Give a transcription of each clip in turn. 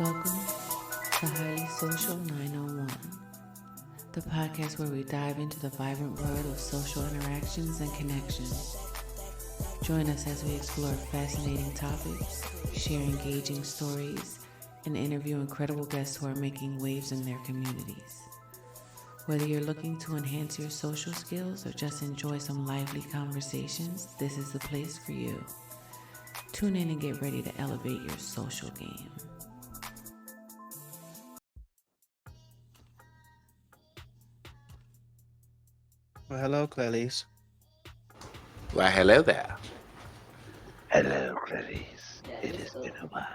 Welcome to Highly Social 901, the podcast where we dive into the vibrant world of social interactions and connections. Join us as we explore fascinating topics, share engaging stories, and interview incredible guests who are making waves in their communities. Whether you're looking to enhance your social skills or just enjoy some lively conversations, this is the place for you. Tune in and get ready to elevate your social game. Well, hello, Clarice. Well, hello there. Hello, Clarice. It has been a while.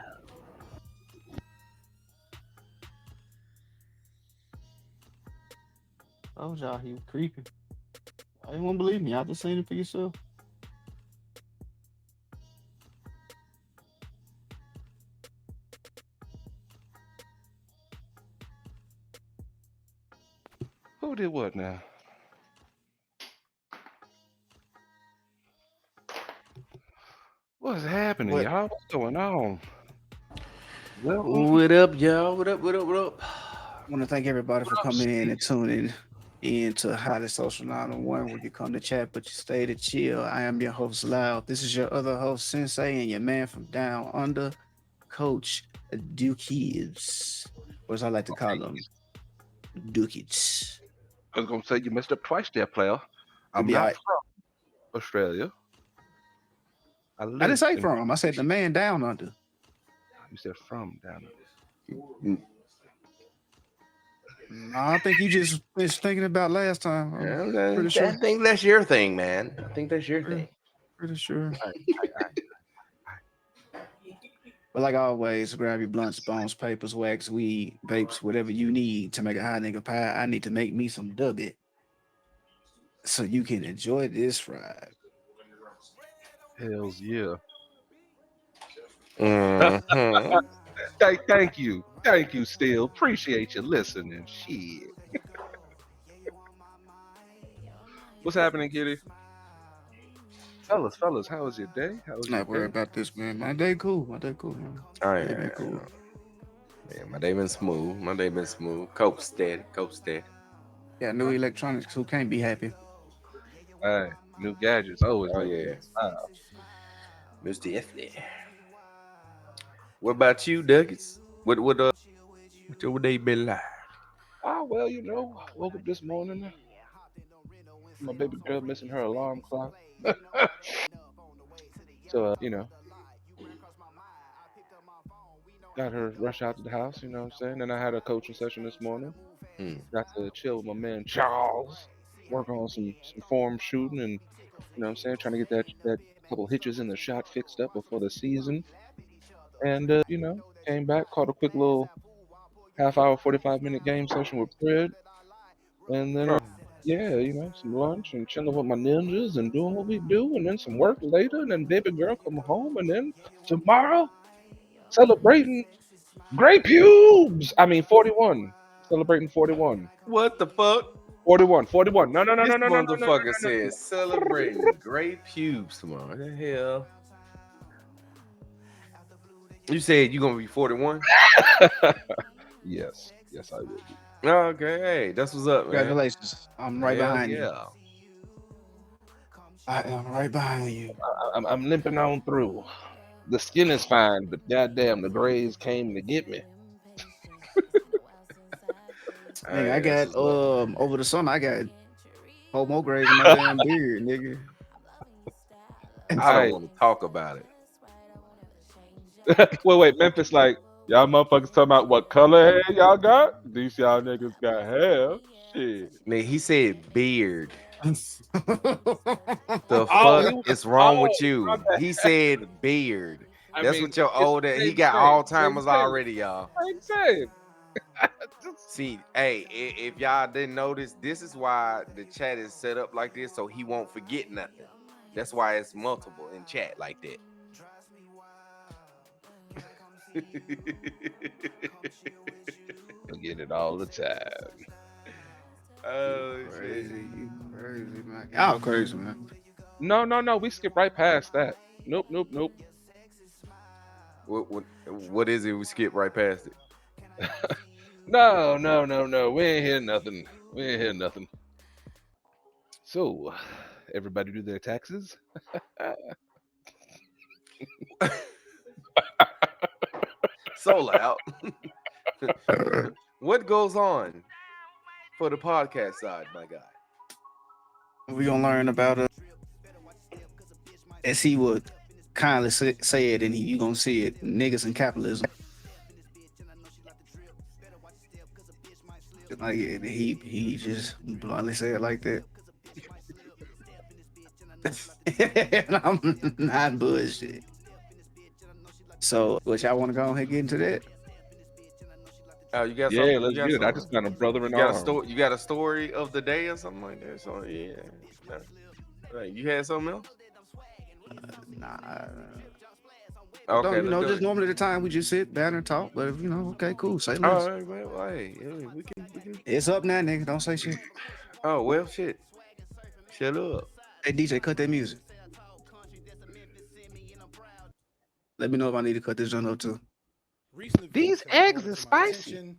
I was out here creeping. I didn't want to believe me. I just seen it for yourself. Who did what now? What's happening, What? y'all? What's going on? Welcome. What up, y'all? What up? What up? What up? I want to thank everybody for coming in and tuning in to Highly Social 901, where you come to chat, but you stay to chill. I am your host, Loud. This is your other host, Sensei, and your man from down under, Coach Dookies, or as I like to call them, Dookies. I was gonna say you messed up twice there, player. I'm be not alright. from Australia. I didn't say from him. I said the man down under. You said from down No, I think you just was thinking about last time. I'm pretty sure. I think that's your thing, man. I think that's your Pretty- thing. Pretty sure. there. But like always, grab your blunts, bones, papers, wax, weed, vapes, whatever you need to make a hot nigga pie. I need to make me some dubby so you can enjoy this ride. Hells yeah. Mhm. Thank you, Still. Appreciate you listening. Shit. What's happening, Kitty? Fellas, how was your day? How was your Not worry day? about this, man. My day cool. Man. All Day right. been cool. Yeah, my day been smooth. Cope steady. Yeah, new electronics. Who can't be happy? Hey, new gadgets always Oh make yeah, me smile. most definitely. What about you, Duggets? What your day been like? Well, woke up this morning. My baby girl missing her alarm clock. So, got her rush out to the house, you know what I'm saying? Then I had a coaching session this morning. Hmm. Got to chill with my man Charles, work on some form shooting and, what I'm saying, trying to get that couple hitches in the shot fixed up before the season. And, came back, caught a quick little half hour, 45-minute game session with Fred. And then, yeah, some lunch and chilling with my ninjas and doing what we do. And then some work later. And then baby girl come home. And then tomorrow, celebrating Great pubes. I mean, 41. Celebrating 41. What the fuck? 41. 41. No, no, no, This no, no, no, no, no, no, motherfucker no, says celebrating great pubes tomorrow. What the hell? You said you gonna be 41? no. Yes, I will be. Okay, hey, that's what's up, man. Congratulations. I'm right Hell behind you. yeah. I am right behind you. I'm limping on through. The skin is fine, but goddamn, the grays came to get me. Nigga, I Hey, that's got what's up. over the summer I got 4 more grays in my damn beard, nigga. I don't Hey, want to talk about it. wait, Memphis, like, y'all motherfuckers talking about what color hair y'all got? These y'all niggas got hair. Shit. Nigga, he said beard. The Oh, fuck he was, is wrong with my you? bad. He said beard. I That's mean, what your it's old he same got thing, same Alzheimer's thing, already, y'all. same. See, hey, if y'all didn't notice, this is why the chat is set up like this, so he won't forget nothing. That's why it's multiple in chat like that. Forget it all the time. Oh Crazy, shit. you crazy, man. Y'all crazy, man. No. We skip right past that. Nope. What is it? We skip right past it. No, no, no, no. We ain't hear nothing. We ain't hear nothing. So, everybody do their taxes? So loud. What goes on for the podcast side, my guy? We're gonna learn about as he would kindly say it, and you gonna see it, niggas and capitalism. Like he just bluntly said it like that. And I'm not bullshit. So, which I want to go ahead and get into that. Oh, you got Yeah, something? let's You got get it. I something? just got a brother in You got a arms. story? You got a story of the day or something like that? So yeah, no. Right, you had something else? Nah. Okay, Don't let's go. just normally the time we just sit down and talk. But if okay, cool. Say less. All right, well, hey, we can. It's up now, nigga. Don't say shit. Oh well, shit. Shut up. Hey DJ, cut that music. Let me know if I need to cut this joint up too. Recently, These folks have eggs brought it is to my spicy. attention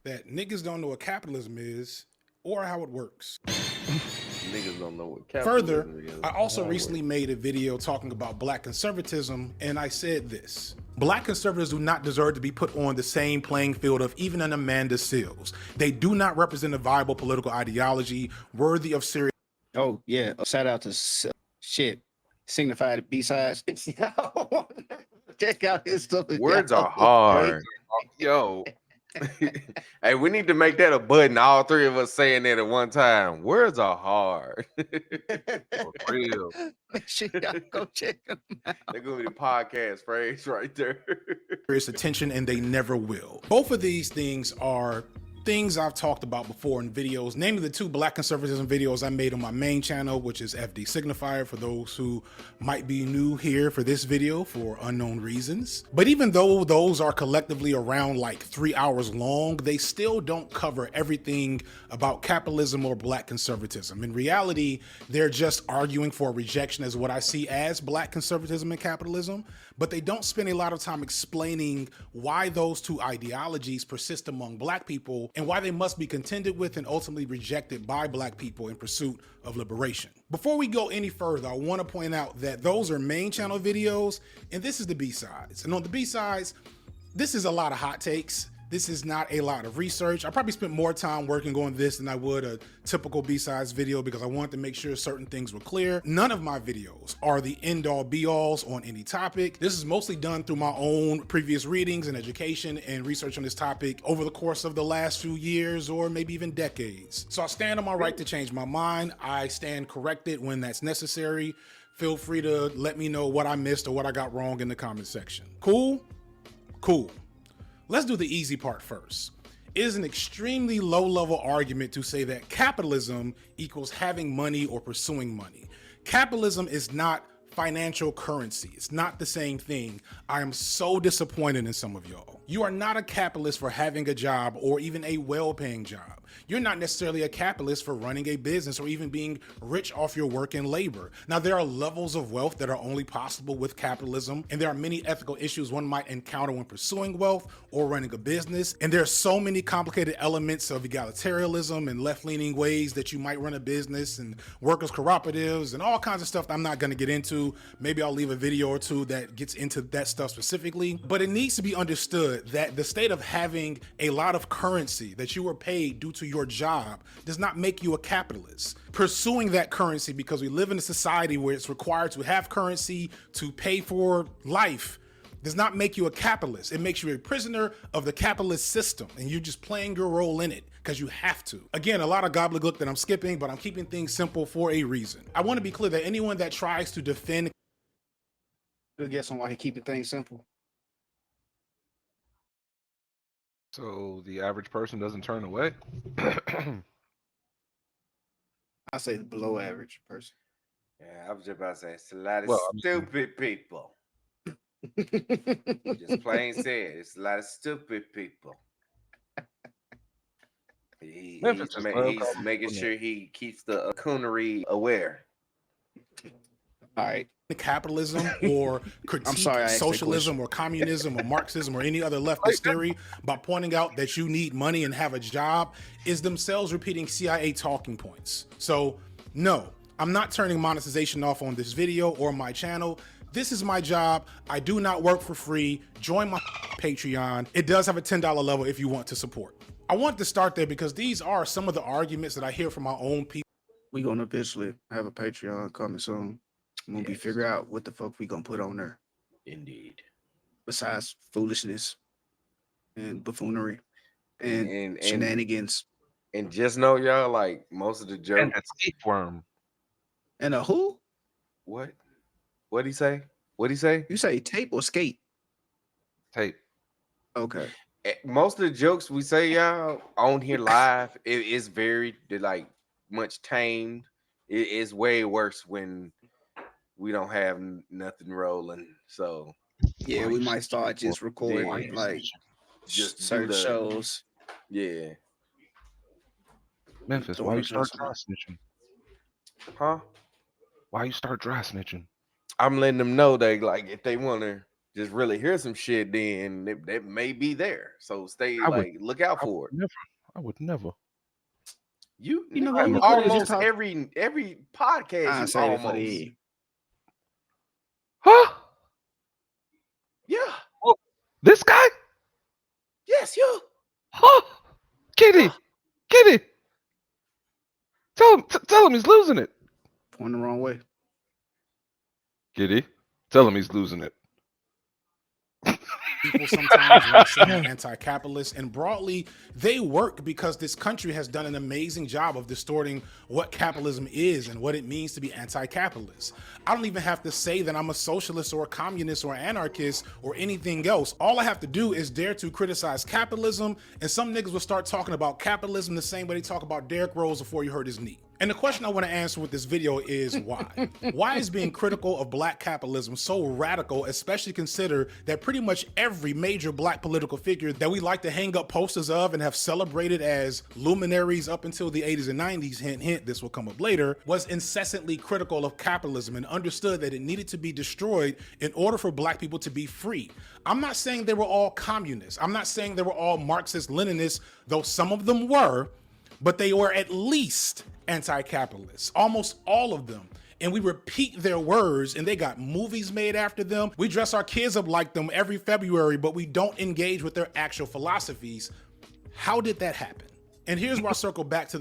that niggas don't know what capitalism is or how it works. Niggas don't know what Further, capitalism is. I also How it recently works. made a video talking about black conservatism, and I said this. Black conservatives do not deserve to be put on the same playing field of even an Amanda Seals. They do not represent a viable political ideology worthy of serious. Oh yeah, shout out to shit. Signified B-sides. Check out his stuff. Words are hard. Yo. Hey, we need to make that a button. All three of us saying that at one time. Words are hard. For real. Make sure y'all go check them out. They're gonna be the podcast phrase right there. Attention, and they never will. Both of these things are things I've talked about before in videos, namely the two black conservatism videos I made on my main channel, which is FD Signifier, for those who might be new here for this video for unknown reasons. But even though those are collectively around like 3 hours long, they still don't cover everything about capitalism or black conservatism. In reality, they're just arguing for rejection as what I see as black conservatism and capitalism, but they don't spend a lot of time explaining why those two ideologies persist among black people and why they must be contended with and ultimately rejected by black people in pursuit of liberation. Before we go any further, I want to point out that those are main channel videos, and this is the B-sides. And on the B-sides, this is a lot of hot takes. This is not a lot of research. I probably spent more time working on this than I would a typical B-sides video because I wanted to make sure certain things were clear. None of my videos are the end-all be-alls on any topic. This is mostly done through my own previous readings and education and research on this topic over the course of the last few years or maybe even decades. So I stand on my right to change my mind. I stand corrected when that's necessary. Feel free to let me know what I missed or what I got wrong in the comment section. Cool? Cool. Let's do the easy part first. It is an extremely low-level argument to say that capitalism equals having money or pursuing money. Capitalism is not financial currency. It's not the same thing. I am so disappointed in some of y'all. You are not a capitalist for having a job or even a well-paying job. You're not necessarily a capitalist for running a business or even being rich off your work and labor. Now, there are levels of wealth that are only possible with capitalism, and there are many ethical issues one might encounter when pursuing wealth or running a business. And there are so many complicated elements of egalitarianism and left-leaning ways that you might run a business and workers' cooperatives and all kinds of stuff that I'm not going to get into. Maybe I'll leave a video or two that gets into that stuff specifically. But it needs to be understood that the state of having a lot of currency that you were paid due to your job does not make you a capitalist. Pursuing that currency because we live in a society where it's required to have currency to pay for life does not make you a capitalist. It makes you a prisoner of the capitalist system, and you're just playing your role in it because you have to. Again, a lot of gobbledygook that I'm skipping, but I'm keeping things simple for a reason. I want to be clear that anyone that tries to defend... Good guess on why he keeping things simple. So the average person doesn't turn away. I say the below average person. Yeah, I was just about to say it's a lot of Well, I mean- stupid people. Just plain said, it's a lot of stupid people. He's Memphis just love making calling sure people he keeps the coonery aware. All right. capitalism or critique sorry I asked that socialism question. or communism or Marxism or any other leftist theory by pointing out that you need money and have a job is themselves repeating CIA talking points. So, no, I'm not turning monetization off on this video or my channel. This is my job. I do not work for free. Join my Patreon. It does have a $10 level if you want to support. I want to start there because these are some of the arguments that I hear from my own people. We gonna eventually have a Patreon coming soon. When we figure out what the fuck we gonna put on there. Indeed. Besides foolishness and buffoonery and, And shenanigans. And just know, y'all, like most of the And jokes. a tapeworm. And a who? What? What'd he say? What'd he say? You say tape or skate? Tape. Okay. Most of the jokes we say, y'all, on here live, it is very like much tamed. It is way worse when we don't have nothing rolling. So Yeah, we might start just recording Yeah. like just do certain the shows. yeah. Memphis, Throwing why you up start just- dry snitching? Huh? Why you start dry snitching? I'm letting them know that like if they want to just really hear some shit, then that may be there. So stay look out for it. I would never. You know what? nigga, We could've just almost talked- every podcast. I You say it for almost. the end. Huh? Yeah. This guy? Yes, you. Huh? Kitty. Kitty. Tell him he's losing it. Point the wrong way. Kitty. Tell him he's losing it. People sometimes want to say they're anti-capitalist, and broadly, they work because this country has done an amazing job of distorting what capitalism is and what it means to be anti-capitalist. I don't even have to say that I'm a socialist or a communist or anarchist or anything else. All I have to do is dare to criticize capitalism, and some niggas will start talking about capitalism the same way they talk about Derrick Rose before you heard his knee. And the question I want to answer with this video is why? Why is being critical of black capitalism so radical, especially consider that pretty much every major black political figure that we like to hang up posters of and have celebrated as luminaries up until the 80s and 90s, hint, hint, this will come up later, was incessantly critical of capitalism and understood that it needed to be destroyed in order for black people to be free. I'm not saying they were all communists. I'm not saying they were all Marxist Leninists, though some of them were, but they were at least anti-capitalists, almost all of them. And we repeat their words, and they got movies made after them. We dress our kids up like them every February, but we don't engage with their actual philosophies. How did that happen? And here's where I circle back to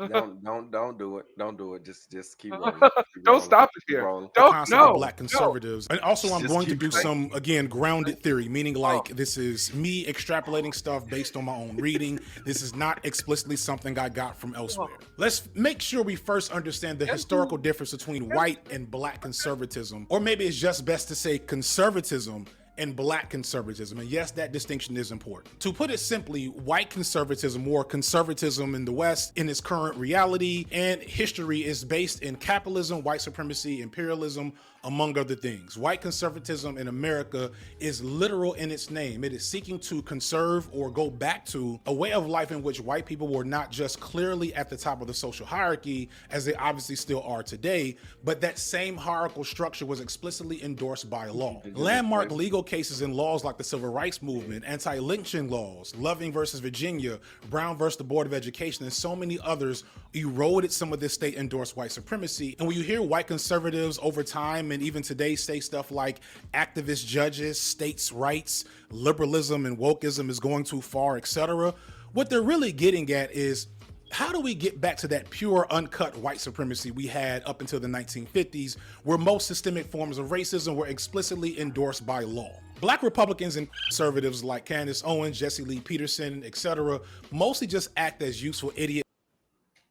Don't do it. Don't do it. Just keep rolling. Don't stop it Keep here. rolling. the Don't concept of black no. conservatives. And also I'm Just going to keep do going. some, again, grounded theory, meaning like this is me extrapolating stuff based on my own reading. This is not explicitly something I got from elsewhere. Let's make sure we first understand the historical difference between white and black conservatism, or maybe it's just best to say conservatism and black conservatism. And yes, that distinction is important. To put it simply, white conservatism, or conservatism in the West in its current reality and history, is based in capitalism, white supremacy, imperialism, among other things. White conservatism in America is literal in its name. It is seeking to conserve or go back to a way of life in which white people were not just clearly at the top of the social hierarchy, as they obviously still are today, but that same hierarchical structure was explicitly endorsed by law. Landmark legal cases and laws like the Civil Rights Movement, anti-lynching laws, Loving versus Virginia, Brown versus the Board of Education, and so many others eroded some of this state-endorsed white supremacy. And when you hear white conservatives over time and even today say stuff like activist judges, states' rights, liberalism and wokeism is going too far, etc., what they're really getting at is, how do we get back to that pure, uncut white supremacy we had up until the 1950s, where most systemic forms of racism were explicitly endorsed by law? Black Republicans and conservatives like Candace Owens, Jesse Lee Peterson, etc., mostly just act as useful idiots.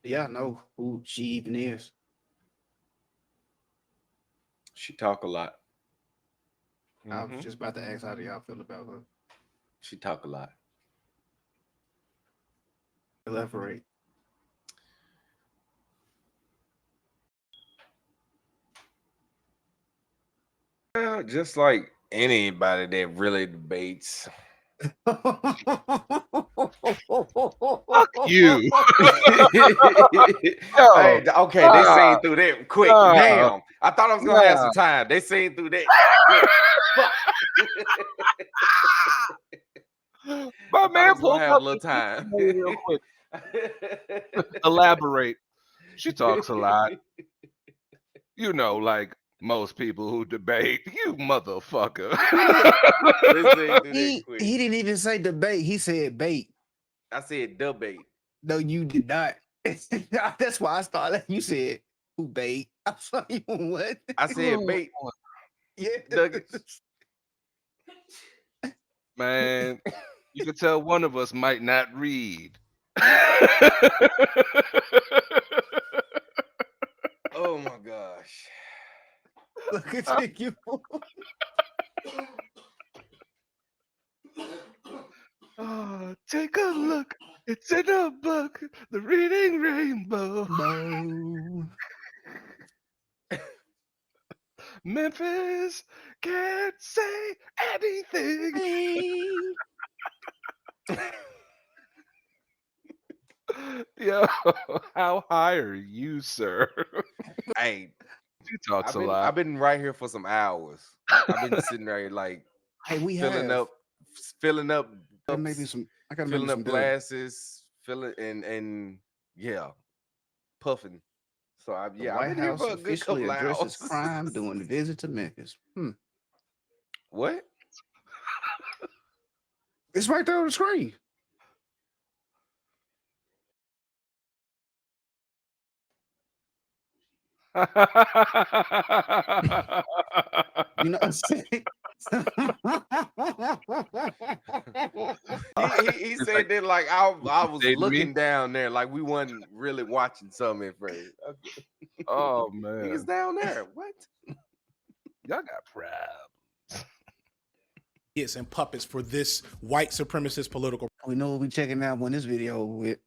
Yeah, I know who she even is. She talk a lot. I was just about to ask how do y'all feel about her. She talk a lot. Elaborate. Well, just like anybody that really debates, Fuck you. Hey, Yo. okay, they Nah, seen through that quick. nah, Damn, I thought I was gonna have nah. some time. They seen through that quick. Fuck. My I thought I man was gonna pulled have a up little the time. dictionary real quick. Elaborate. She talks a lot. You know, like most people who debate. You motherfucker. They seen through that He quick. didn't even say debate. He said bait. I said debate. No, you did not. That's why I started. You said who bait. I'm sorry. What? I said bait Yeah. nuggets. Man, you can tell one of us might not read. Oh my gosh. Look at you. Oh, take a look. It's in a book. The Reading Rainbow. Bo. Memphis can't say anything. Hey. Yo, how high are you, sir? Hey, She talks a lot. I've been right here for some hours. I've been sitting there like Hey, we filling have. up Maybe some. I got maybe filling some up good. glasses, filling and yeah, puffing. So The I've been White here House for a good officially couple addresses hours. crime during the visit to Memphis. What? It's right there on the screen. You know what I'm saying? He He's said like, that like I you was dating me? looking down there like we wasn't really watching something at first. Okay. Oh Niggas man, down there. What? y'all got problems. And puppets for this white supremacist political We know we'll be checking out when this video with.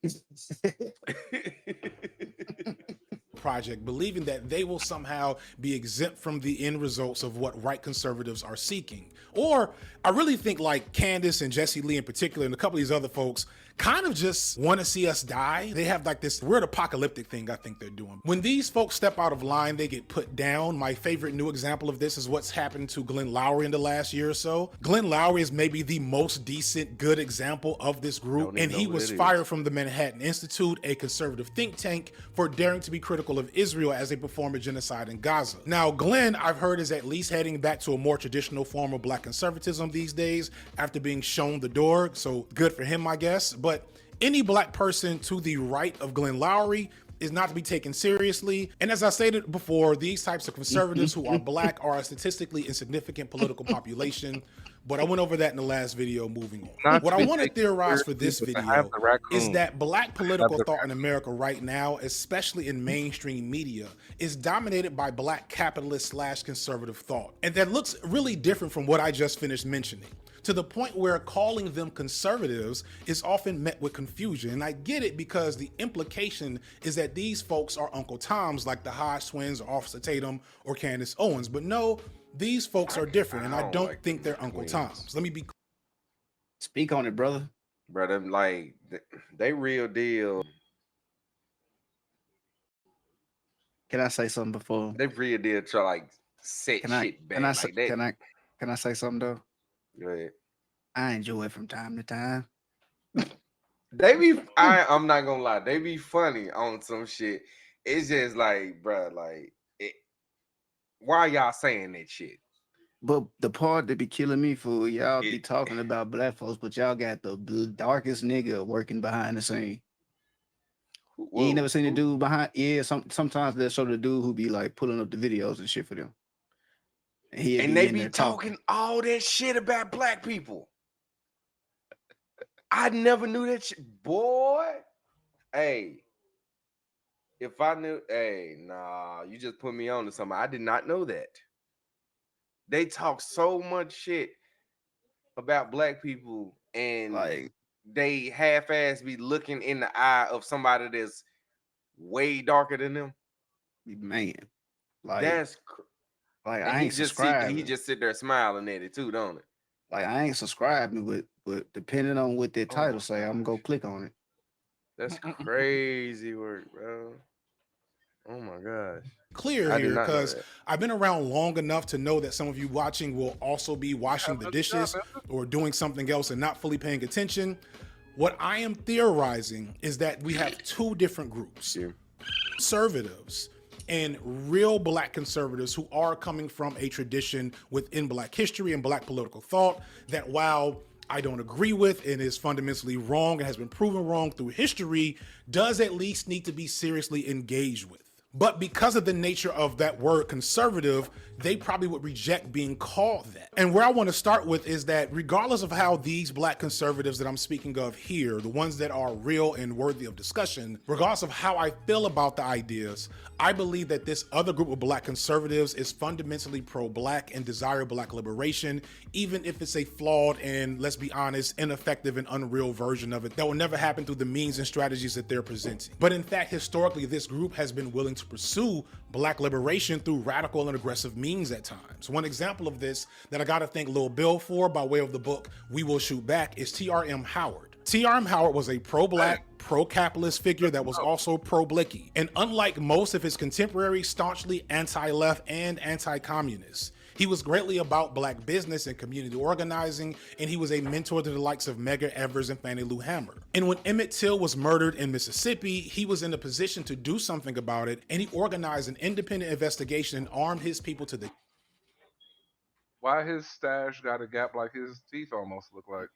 project, believing that they will somehow be exempt from the end results of what right conservatives are seeking. Or I really think like Candace and Jesse Lee in particular, and a couple of these other folks, kind of just want to see us die. They have like this weird apocalyptic thing I think they're doing. When these folks step out of line, they get put down. My favorite new example of this is what's happened to Glenn Lowry in the last year or so. Glenn Lowry is maybe the most decent, good example of this group, Don't even and know he who was that is. fired from the Manhattan Institute, a conservative think tank, for daring to be critical of Israel as they perform a genocide in Gaza. Now, Glenn, I've heard, is at least heading back to a more traditional form of black conservatism these days after being shown the door, so good for him, I guess. But any black person to the right of Glenn Lowry is not to be taken seriously. And as I stated before, these types of conservatives who are black are a statistically insignificant political population. But I went over that in the last video, moving on. Not What to I be want to taken theorize for seriously, this but to have video the raccoon. is that black political the thought in America right now, especially in mainstream media, is dominated by black capitalist / conservative thought. And that looks really different from what I just finished mentioning, to the point where calling them conservatives is often met with confusion. And I get it, because the implication is that these folks are Uncle Toms, like the Hodge twins or Officer Tatum or Candace Owens. But no, these folks are different, and I don't like think they're Uncle twins. Toms. Let me be Speak on it, brother. Bro, them like they real deal. Can I say something before? They real deal try like set Can I? shit back Can I? like that. Can I say something though? Go ahead. I enjoy it from time to time. They be I'm not gonna lie, they be funny on some shit. It's just like, bro, like why y'all saying that shit? But the part that be killing me, for y'all be It- talking about black folks, but y'all got the darkest nigga working behind the scene. You ain't never seen the dude behind. Yeah, sometimes they'll show the dude who be like pulling up the videos and shit for them. And they be talking all that shit about black people. I never knew that shit, boy. Hey, if I knew, hey, nah, you just put me on to something. I did not know that. They talk so much shit about black people, and like they half-ass be looking in the eye of somebody that's way darker than them. Man, like That's like and I ain't subscribing. he just sit there smiling at it too, don't it? Like I ain't subscribing, but depending on what that Oh title my say, I'm gonna go click on it. That's crazy work, bro. Oh my gosh. Clear I did here not know because that. I've been around long enough to know that some of you watching will also be washing the dishes or doing something else and not fully paying attention. What I am theorizing is that we have two different groups. Yeah. Conservatives and real black conservatives who are coming from a tradition within black history and black political thought that, while I don't agree with and is fundamentally wrong and has been proven wrong through history, does at least need to be seriously engaged with. But because of the nature of that word conservative, they probably would reject being called that. And where I want to start with is that regardless of how these black conservatives that I'm speaking of here, the ones that are real and worthy of discussion, regardless of how I feel about the ideas, I believe that this other group of black conservatives is fundamentally pro-black and desire black liberation, even if it's a flawed and, let's be honest, ineffective and unreal version of it that will never happen through the means and strategies that they're presenting. But in fact, historically, this group has been willing to pursue black liberation through radical and aggressive means at times. One example of this that I gotta thank Lil Bill for by way of the book We Will Shoot Back is T.R.M. Howard. T.R.M. Howard was a pro-black, pro-capitalist figure that was also pro-blicky. And unlike most of his contemporaries, staunchly anti-left and anti-communist. He was greatly about black business and community organizing, and he was a mentor to the likes of Medgar Evers and Fannie Lou Hamer. And when Emmett Till was murdered in Mississippi, he was in a position to do something about it, and he organized an independent investigation and armed his people to the Why his stash got a gap like his teeth almost look like?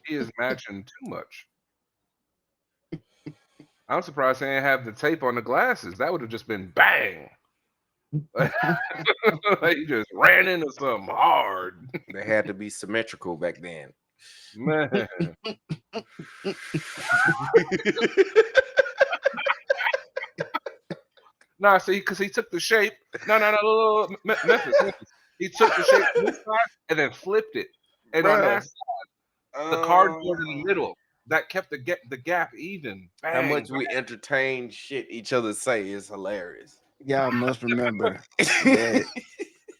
He is matching too much. I'm surprised he didn't have the tape on the glasses. That would have just been bang. He just ran into something hard. They had to be symmetrical back then. Man. Nah, see, because he took the shape. No, Memphis. He took the shape this side and then flipped it. And on that side, the cardboard in the middle, that kept the gap even. Bang, how much we entertain shit each other say is hilarious. Y'all must remember that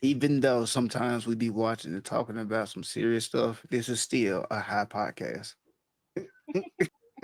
even though sometimes we be watching and talking about some serious stuff, this is still a high podcast.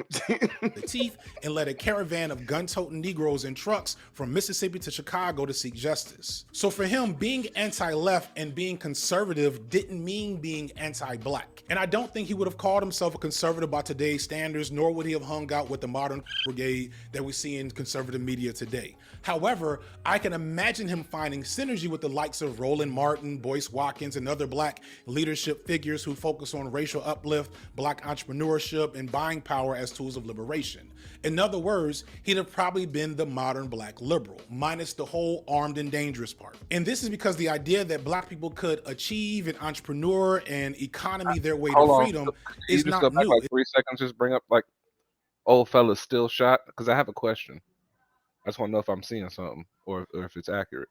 the teeth and led a caravan of gun-toting Negroes in trucks from Mississippi to Chicago to seek justice. So for him, being anti-left and being conservative didn't mean being anti-black. And I don't think he would have called himself a conservative by today's standards, nor would he have hung out with the modern brigade that we see in conservative media today. However, I can imagine him finding synergy with the likes of Roland Martin, Boyce Watkins, and other black leadership figures who focus on racial uplift, black entrepreneurship, and buying power as tools of liberation. In other words, he'd have probably been the modern black liberal, minus the whole armed and dangerous part. And this is because the idea that black people could achieve an entrepreneur and economy their way to freedom is not new. Like 3 seconds, just bring up like old fella's still shot, because I have a question. I just want to know if I'm seeing something or if it's accurate.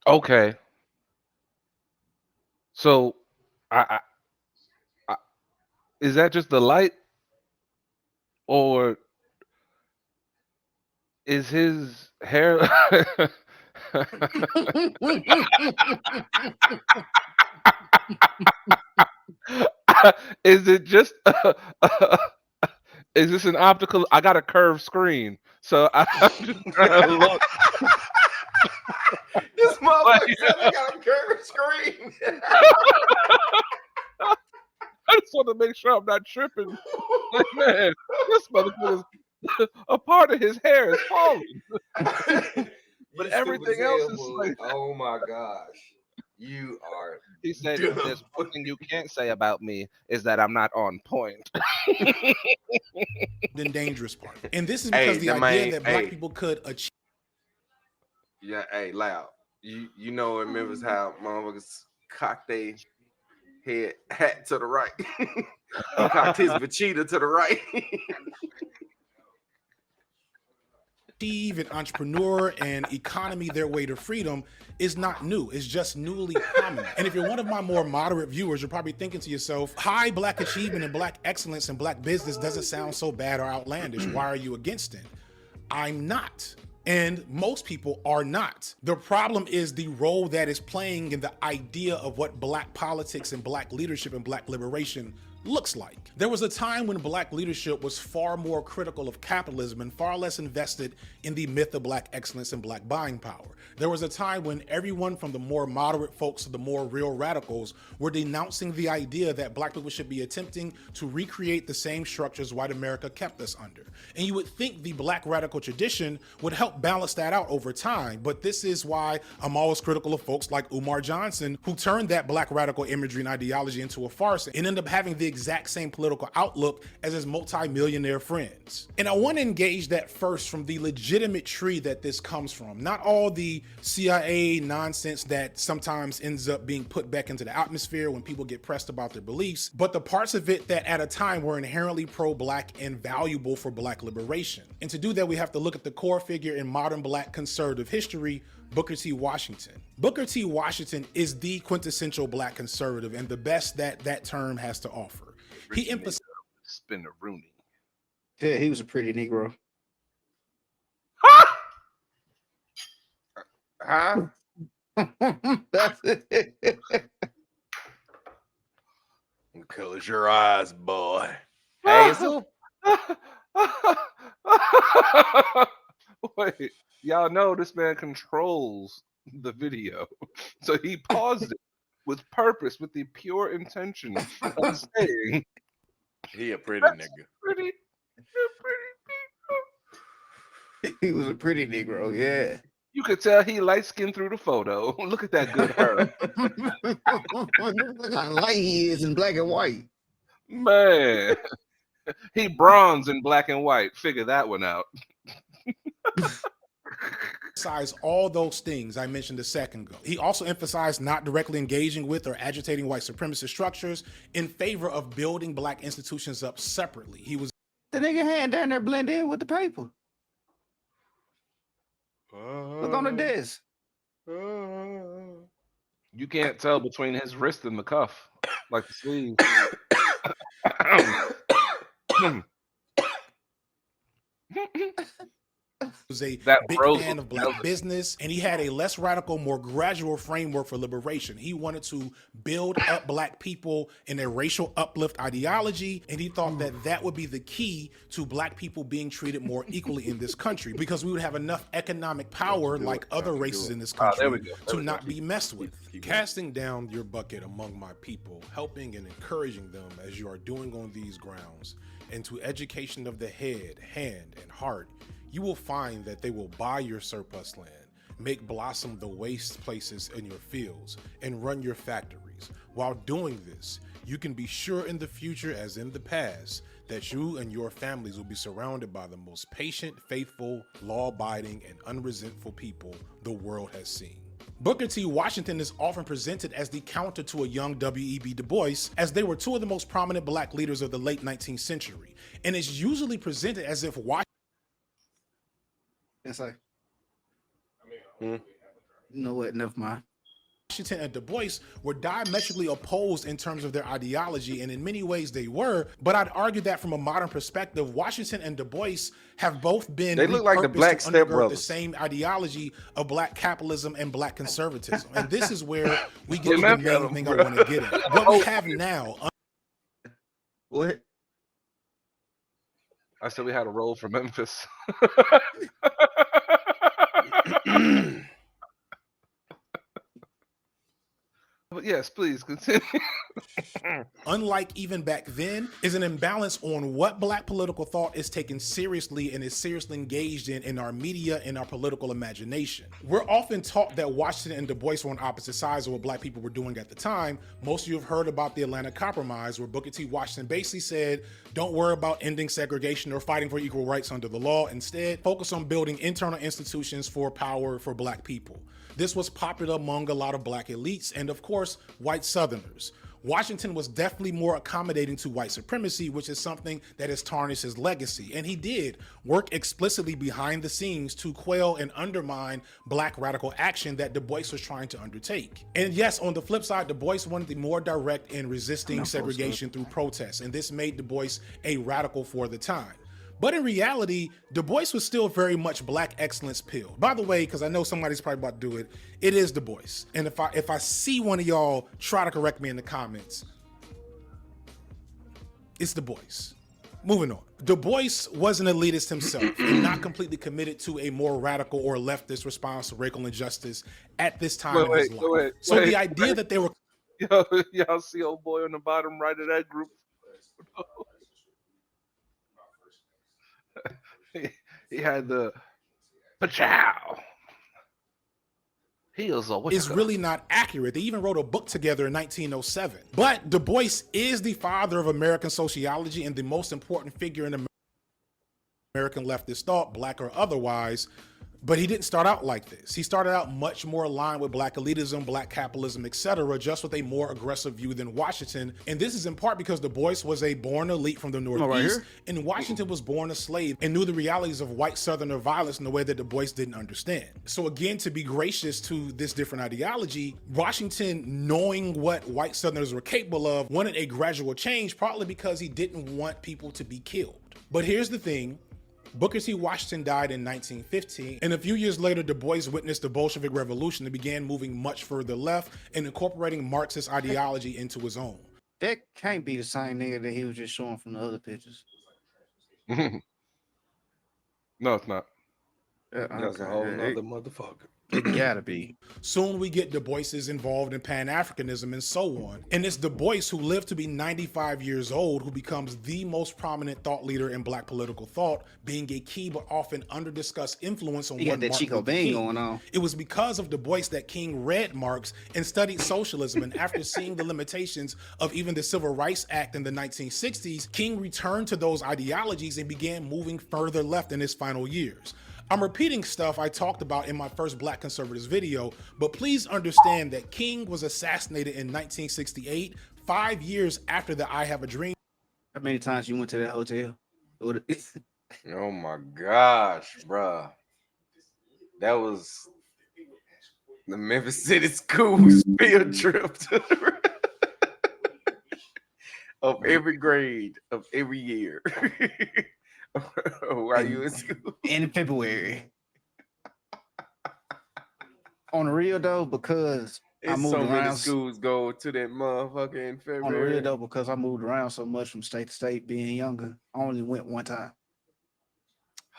Okay. So, I is that just the light, or is his hair? Is it just? Is this an optical? I got a curved screen, so I'm just trying to look. This motherfucker said I got a curved screen. I just want to make sure I'm not tripping. Like, man, this motherfucker, a part of his hair is falling. But everything else is like, oh my gosh. You are. He said, "There's one thing you can't say about me is that I'm not on point." The dangerous part. And this is because the idea that black people could achieve. Yeah, hey, loud. You know in Memphis how motherfuckers cock their head hat to the right. He cocked his vachita to the right. Achieve an entrepreneur and economy their way to freedom is not new. It's just newly prominent. And if you're one of my more moderate viewers, you're probably thinking to yourself, high black achievement and black excellence and black business doesn't sound so bad or outlandish. Why are you against it? I'm not. And most people are not. The problem is the role that is playing in the idea of what black politics and black leadership and black liberation looks like. There was a time when black leadership was far more critical of capitalism and far less invested in the myth of black excellence and black buying power. There was a time when everyone from the more moderate folks to the more real radicals were denouncing the idea that black people should be attempting to recreate the same structures white America kept us under. And you would think the black radical tradition would help balance that out over time, but this is why I'm always critical of folks like Umar Johnson, who turned that black radical imagery and ideology into a farce and ended up having the exact same political outlook as his multi-millionaire friends. And I want to engage that first from the legitimate tree that this comes from, not all the CIA nonsense that sometimes ends up being put back into the atmosphere when people get pressed about their beliefs, but the parts of it that at a time were inherently pro-black and valuable for black liberation. And to do that, we have to look at the core figure in modern black conservative history, Booker T. Washington. Booker T. Washington is the quintessential black conservative and the best that that term has to offer. He emphasized Spinner Rooney. Yeah, he was a pretty Negro. Huh? That's it. Close your eyes, boy. Hazel? Wait, y'all know this man controls the video. So he paused it with purpose, with the pure intention of saying, He a pretty "That's nigga. pretty, He was a pretty Negro, yeah. You could tell he light skinned through the photo. Look at that good hair. Look how light he is in black and white. Man. He bronze in black and white. Figure that one out. all those things I mentioned a second ago. He also emphasized not directly engaging with or agitating white supremacist structures in favor of building black institutions up separately. He was The nigga hand down there blend in with the paper. Look on the desk. You can't tell between his wrist and the cuff, like the sleeve. was a That big rose fan was of black jealous. business, and he had a less radical, more gradual framework for liberation. He wanted to build up black people in a racial uplift ideology, and he thought that that would be the key to black people being treated more equally in this country, because we would have enough economic power like other races in this there country we go. There to we not be messed with. Casting down your bucket among my people, helping and encouraging them as you are doing on these grounds, and to education of the head, hand, and heart, you will find that they will buy your surplus land, make blossom the waste places in your fields, and run your factories. While doing this, you can be sure in the future, as in the past, that you and your families will be surrounded by the most patient, faithful, law-abiding, and unresentful people the world has seen. Booker T. Washington is often presented as the counter to a young W.E.B. Du Bois, as they were two of the most prominent black leaders of the late 19th century, and is usually presented as if Washington It's like, you know what? Never mind. and Du Bois were diametrically opposed in terms of their ideology, and in many ways they were, but I'd argue that from a modern perspective, Washington and Du Bois have both been They look like the repurposed Black to undergird the Stepbrothers. same ideology of black capitalism and black conservatism. And this is where we get to the Look at main them, thing bro. I want to get at. What we have now, What? I said we had a roll for Memphis. But yes, please continue. unlike even back then, is an imbalance on what black political thought is taken seriously and is seriously engaged in our media and our political imagination. We're often taught that Washington and Du Bois were on opposite sides of what black people were doing at the time. Most of you have heard about the Atlanta Compromise, where Booker T. Washington basically said, don't worry about ending segregation or fighting for equal rights under the law. Instead, focus on building internal institutions for power for black people. This was popular among a lot of black elites and, of course, white Southerners. Washington was definitely more accommodating to white supremacy, which is something that has tarnished his legacy. And he did work explicitly behind the scenes to quell and undermine black radical action that Du Bois was trying to undertake. And yes, on the flip side, Du Bois wanted to be more direct in resisting segregation through protests, and this made Du Bois a radical for the time. But in reality, Du Bois was still very much black excellence pill. By the way, because I know somebody's probably about to do it, it is Du Bois. And if I see one of y'all try to correct me in the comments, it's Du Bois. Moving on. Du Bois was an elitist himself and not completely committed to a more radical or leftist response to racial injustice at this time in his life. So the idea that they were... Y'all see old boy on the bottom right of that group? he had the pachow. Is really not accurate. They even wrote a book together in 1907. But Du Bois is the father of American sociology and the most important figure in American leftist thought, black or otherwise. But he didn't start out like this. He started out much more aligned with black elitism, black capitalism, etc., just with a more aggressive view than Washington. And this is in part because Du Bois was a born elite from the Northeast, and Washington was born a slave and knew the realities of white Southerner violence in a way that Du Bois didn't understand. So again, to be gracious to this different ideology, Washington, knowing what white Southerners were capable of, wanted a gradual change, partly because he didn't want people to be killed. But here's the thing. Booker T. Washington died in 1915, and a few years later, Du Bois witnessed the Bolshevik Revolution and began moving much further left and incorporating Marxist ideology into his own. That can't be the same nigga that he was just showing from the other pictures. No, it's not. That's a whole nother motherfucker. It gotta be. Soon we get Du Bois involved in Pan-Africanism and so on. And it's Du Bois, who lived to be 95 years old, who becomes the most prominent thought leader in black political thought, being a key but often under-discussed influence on He got that Chico Bang going on. It was because of Du Bois that King read Marx and studied socialism, and after seeing the limitations of even the Civil Rights Act in the 1960s, King returned to those ideologies and began moving further left in his final years. I'm repeating stuff I talked about in my first Black Conservatives video, but please understand that King was assassinated in 1968, 5 years after the I Have a Dream. How many times you went to that hotel? Oh my gosh, bruh. That was the Memphis City Schools field trip of every grade of every year. While you in school? In February. On the real though, because I moved so around. Many schools go to that motherfucker in February. On the real though, because I moved around so much from state to state, being younger, I only went one time.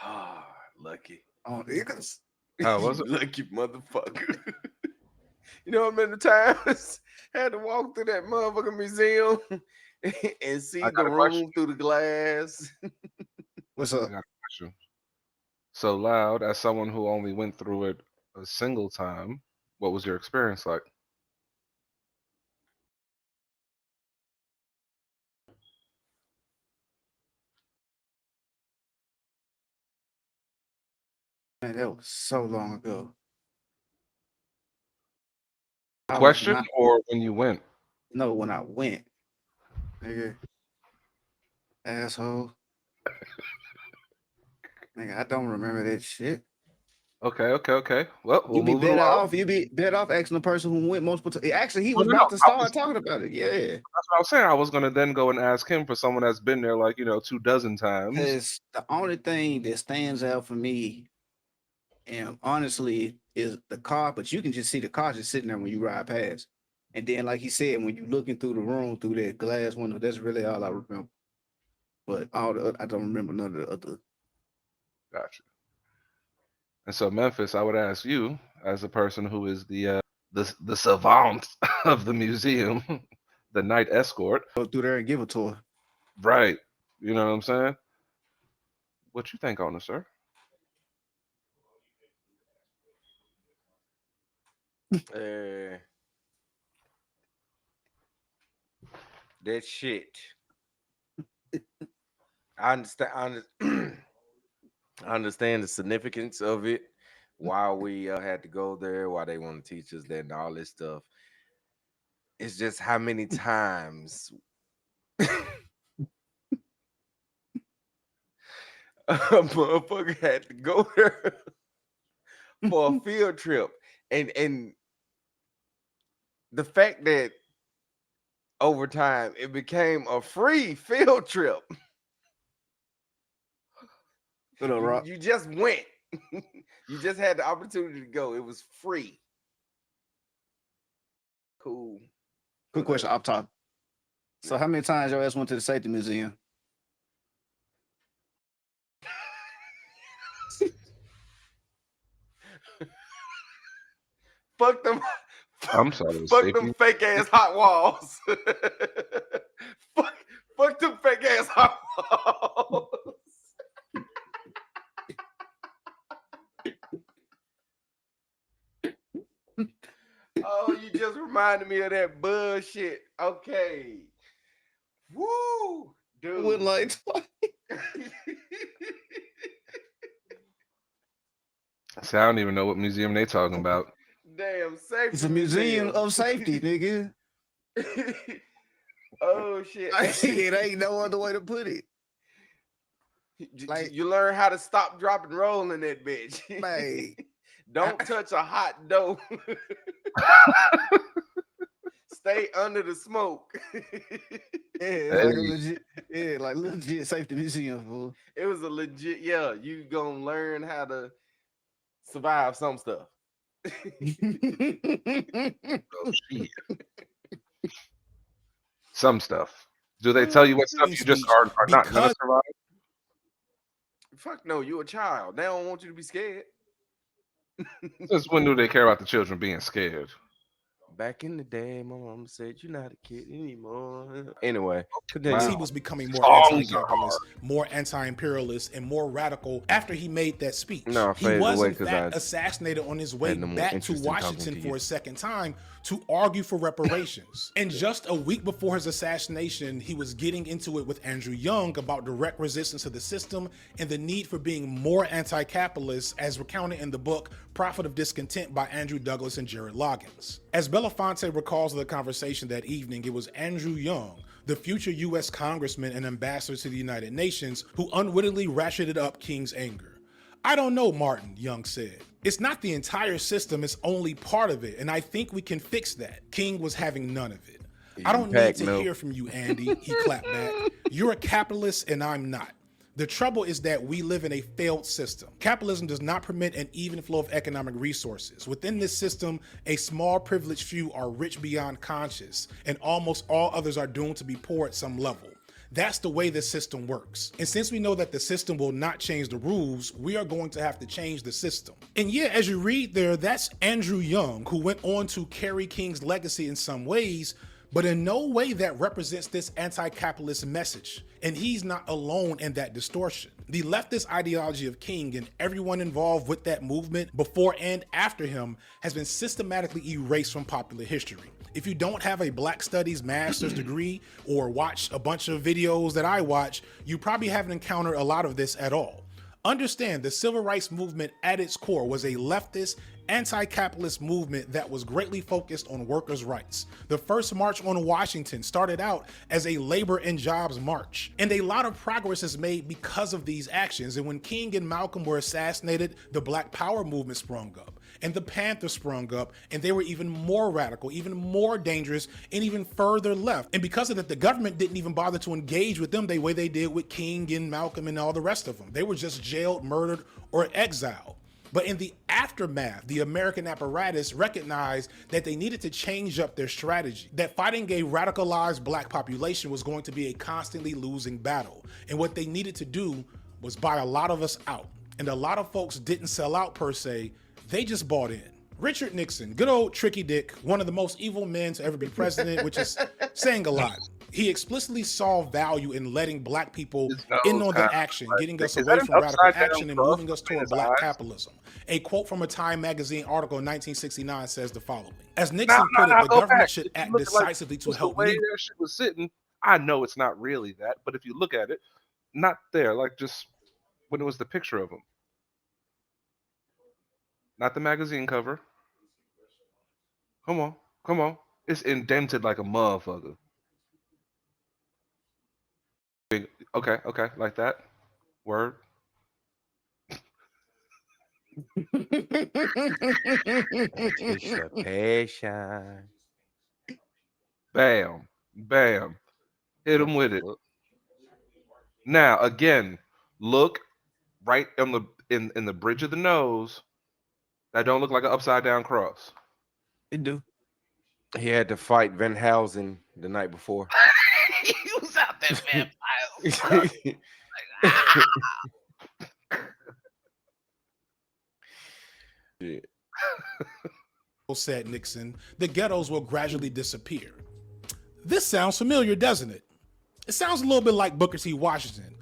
Ah, lucky. Oh, niggas. How was it? Lucky motherfucker. You know how many times I had to walk through that motherfucking museum and see the room through the glass? What's up? I got a question. So Loud, as someone who only went through it a single time, what was your experience like? Man, that was so long ago. Question or when you went? No, when I went. Nigga. Asshole. Nigga, I don't remember that shit. Okay. Well, you be better off. You be better off asking the person who went multiple times. Actually, he was about to start talking about it. Yeah, that's what I was saying. I was gonna then go and ask him for someone that's been there like 24 times. Because the only thing that stands out for me, and honestly, is the car. But you can just see the car just sitting there when you ride past. And then, like he said, when you're looking through the room through that glass window, that's really all I remember. But I don't remember none of the other. Gotcha. And so Memphis, I would ask you, as a person who is the savant of the museum, the night escort, go through there and give a tour. Right. You know what I'm saying? What you think on it, sir? That shit. I understand. I understand the significance of it. Why we had to go there. Why they want to teach us that and all this stuff. It's just how many times a motherfucker had to go there for a field trip, and the fact that over time it became a free field trip. What up, Rock? You just went. You just had the opportunity to go. It was free. Cool. Quick question up top. So how many times your ass went to the safety museum? Fuck them. I'm sorry. Fuck them fake ass hot walls. fuck them fake ass hot walls. Oh, you just reminded me of that bullshit. Okay. Woo, dude. Went like See, I don't even know what museum they talking about. Damn, safety. It's a museum of safety, nigga. Oh shit. It ain't no other way to put it. Like, you learn how to stop, drop, and roll in that bitch. Man. Don't touch a hot dough. Stay under the smoke. Like legit safety museum, fool. It was a legit, yeah. You gonna learn how to survive some stuff. Oh, shit. Some stuff. Do they tell you what stuff you just are not gonna survive? Fuck no, you a child. They don't want you to be scared. Since when do they care about the children being scared? Back in the day, my mom said, "You're not a kid anymore." Anyway, He was becoming more anti-capitalist, more anti-imperialist, and more radical after he made that speech. He was, in fact, assassinated on his way back to Washington for a second time to argue for reparations. And just a week before his assassination, he was getting into it with Andrew Young about direct resistance to the system and the need for being more anti-capitalist, as recounted in the book Profit of Discontent by Andrew Douglas and Jared Loggins. As Belafonte recalls of the conversation that evening, it was Andrew Young, the future U.S. congressman and ambassador to the United Nations, who unwittingly ratcheted up King's anger. "I don't know, Martin," Young said. "It's not the entire system, it's only part of it, and I think we can fix that." King was having none of it. "I don't need to hear from you, Andy," he clapped back. "You're a capitalist and I'm not. The trouble is that we live in a failed system. Capitalism does not permit an even flow of economic resources. Within this system, a small privileged few are rich beyond conscience, and almost all others are doomed to be poor at some level. That's the way the system works. And since we know that the system will not change the rules, we are going to have to change the system." And yeah, as you read there, that's Andrew Young, who went on to carry King's legacy in some ways, but in no way that represents this anti-capitalist message. And he's not alone in that distortion. The leftist ideology of King and everyone involved with that movement before and after him has been systematically erased from popular history. If you don't have a Black Studies master's degree or watch a bunch of videos that I watch, you probably haven't encountered a lot of this at all. Understand, the civil rights movement at its core was a leftist, anti-capitalist movement that was greatly focused on workers' rights. The first march on Washington started out as a labor and jobs march, and a lot of progress is made because of these actions. And when King and Malcolm were assassinated, the Black Power movement sprung up, and the Panthers sprung up, and they were even more radical, even more dangerous, and even further left. And because of that, the government didn't even bother to engage with them the way they did with King and Malcolm and all the rest of them. They were just jailed, murdered, or exiled. But in the aftermath, the American apparatus recognized that they needed to change up their strategy, that fighting a radicalized Black population was going to be a constantly losing battle. And what they needed to do was buy a lot of us out. And a lot of folks didn't sell out per se, they just bought in. Richard Nixon, good old Tricky Dick, one of the most evil men to ever be president, which is saying a lot. He explicitly saw value in letting Black people in on the action, getting us away from radical action and moving us toward Black capitalism. A quote from a Time magazine article in 1969 says the following: "As Nixon put it, the government should act decisively to help me." The way that shit was sitting, I know it's not really that, but if you look at it, not there, like just when it was the picture of him. Not the magazine cover. Come on, come on. It's indented like a motherfucker. Okay, like that. Word. Anticipation. Bam, bam. Hit him with it. Now, again, look right on the in the bridge of the nose that don't look like an upside down cross. It do. He had to fight Van Helsing the night before. He was out there vampires. Yeah. Said Nixon, the ghettos will gradually disappear. This sounds familiar, doesn't it? It sounds a little bit like Booker T. Washington,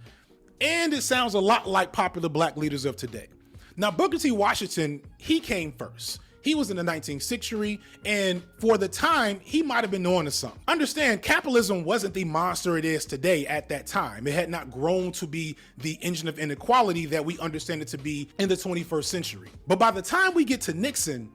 and it sounds a lot like popular black leaders of today. Now, Booker T. Washington, he came first. He was in the 19th century, and for the time, he might have been on to something. Understand, capitalism wasn't the monster it is today at that time. It had not grown to be the engine of inequality that we understand it to be in the 21st century. But by the time we get to Nixon,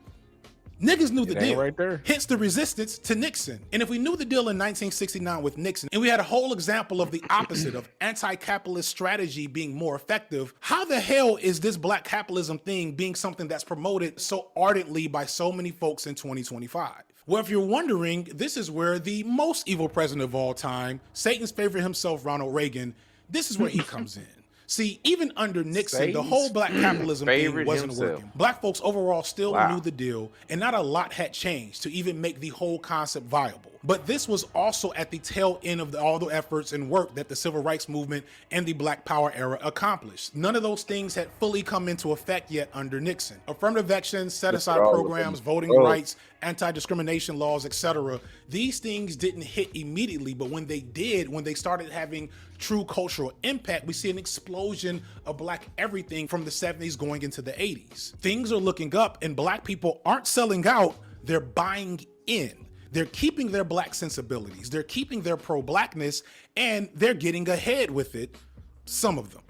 niggas knew the deal, right there. hence the resistance to Nixon. And if we knew the deal in 1969 with Nixon, and we had a whole example of the opposite of anti-capitalist strategy being more effective, how the hell is this black capitalism thing being something that's promoted so ardently by so many folks in 2025? Well, if you're wondering, this is where the most evil president of all time, Satan's favorite himself, Ronald Reagan, this is where he comes in. See, even under Nixon, the whole black capitalism thing wasn't working. Black folks overall still knew the deal, and not a lot had changed to even make the whole concept viable. But this was also at the tail end of all the efforts and work that the Civil Rights Movement and the Black Power era accomplished. None of those things had fully come into effect yet under Nixon. Affirmative action, set-aside programs, voting rights, anti-discrimination laws, etc. These things didn't hit immediately, but when they did, when they started having true cultural impact, we see an explosion of black everything from the 70s going into the 80s. Things are looking up, and black people aren't selling out, they're buying in. They're keeping their black sensibilities, they're keeping their pro-blackness, and they're getting ahead with it, some of them.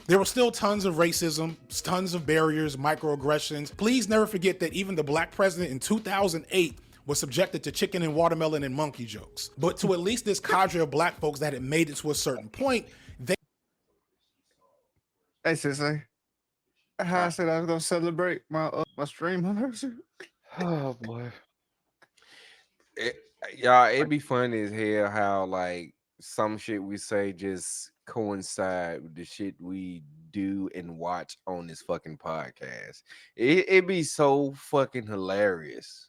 There were still tons of racism, tons of barriers, microaggressions. Please never forget that even the black president in 2008 was subjected to chicken and watermelon and monkey jokes. But to at least this cadre of black folks that had made it to a certain point, they... Hey, Sensei. How I said I was going to celebrate my stream anniversary. Oh, boy. It'd be funny as hell how like some shit we say just coincide with the shit we do and watch on this fucking podcast. It'd be so fucking hilarious.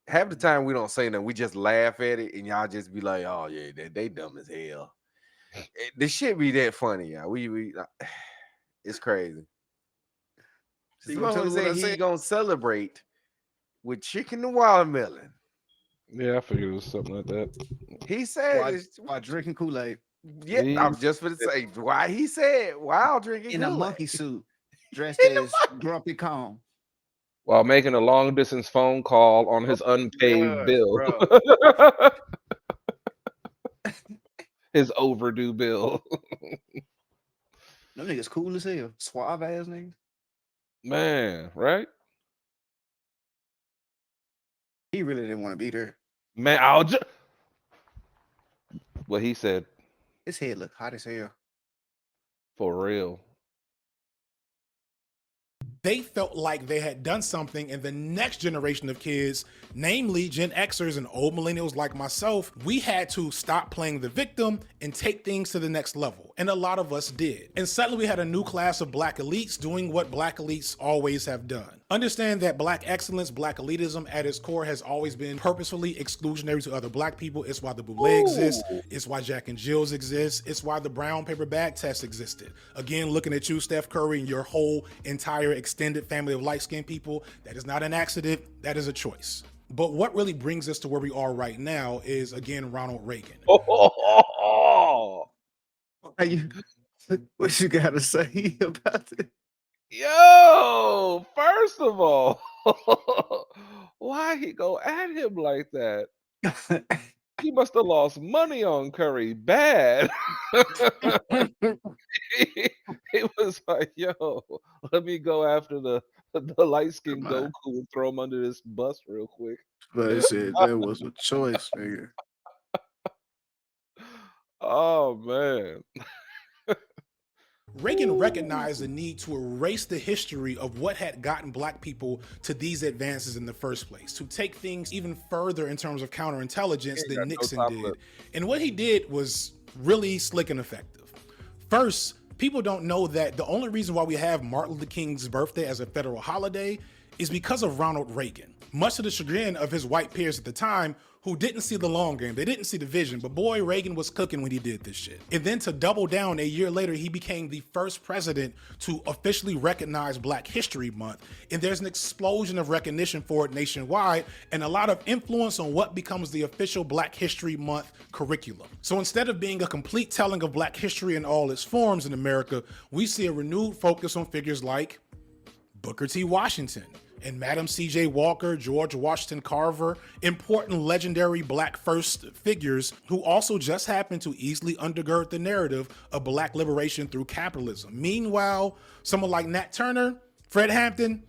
Half the time we don't say nothing, we just laugh at it, and y'all just be like, "Oh yeah, they dumb as hell." The shit be that funny, y'all. We it's crazy. He gonna celebrate with chicken and watermelon. Yeah, I figured it was something like that. He said while drinking Kool-Aid. Yeah, I was just going to say why he said while drinking in Kool-Aid. A monkey suit, dressed as Grumpy Kong. While making a long distance phone call on his unpaid bill. His overdue bill. Them niggas cool as hell. Suave ass niggas. Man, right? He really didn't want to be there. Man, what he said. His head looked hot as hell. For real. They felt like they had done something, and the next generation of kids, namely Gen Xers and old millennials like myself, we had to stop playing the victim and take things to the next level. And a lot of us did. And suddenly we had a new class of black elites doing what black elites always have done. Understand that black excellence, black elitism at its core has always been purposefully exclusionary to other black people. It's why the boule exists. It's why Jack and Jill's exists. It's why the brown paper bag test existed. Again, looking at you, Steph Curry, and your whole entire extended family of light-skinned people, that is not an accident, that is a choice. But what really brings us to where we are right now is, again, Ronald Reagan. What you gotta say about it? Yo, first of all, why he go at him like that? He must have lost money on Curry bad. He was like, yo, let me go after the light-skinned Goku and throw him under this bus real quick. But he said that was a choice, nigga. Oh, man. Reagan recognized the need to erase the history of what had gotten black people to these advances in the first place, to take things even further in terms of counterintelligence than Nixon did. And what he did was really slick and effective. First, People don't know that the only reason why we have Martin Luther King's birthday as a federal holiday is because of Ronald Reagan. Much to the chagrin of his white peers at the time who didn't see the long game, they didn't see the vision, but boy, Reagan was cooking when he did this shit. And then to double down, a year later, he became the first president to officially recognize Black History Month. And there's an explosion of recognition for it nationwide and a lot of influence on what becomes the official Black History Month curriculum. So instead of being a complete telling of Black history in all its forms in America, we see a renewed focus on figures like Booker T. Washington and Madam C.J. Walker, George Washington Carver, important legendary Black first figures who also just happen to easily undergird the narrative of Black liberation through capitalism. Meanwhile, someone like Nat Turner, Fred Hampton,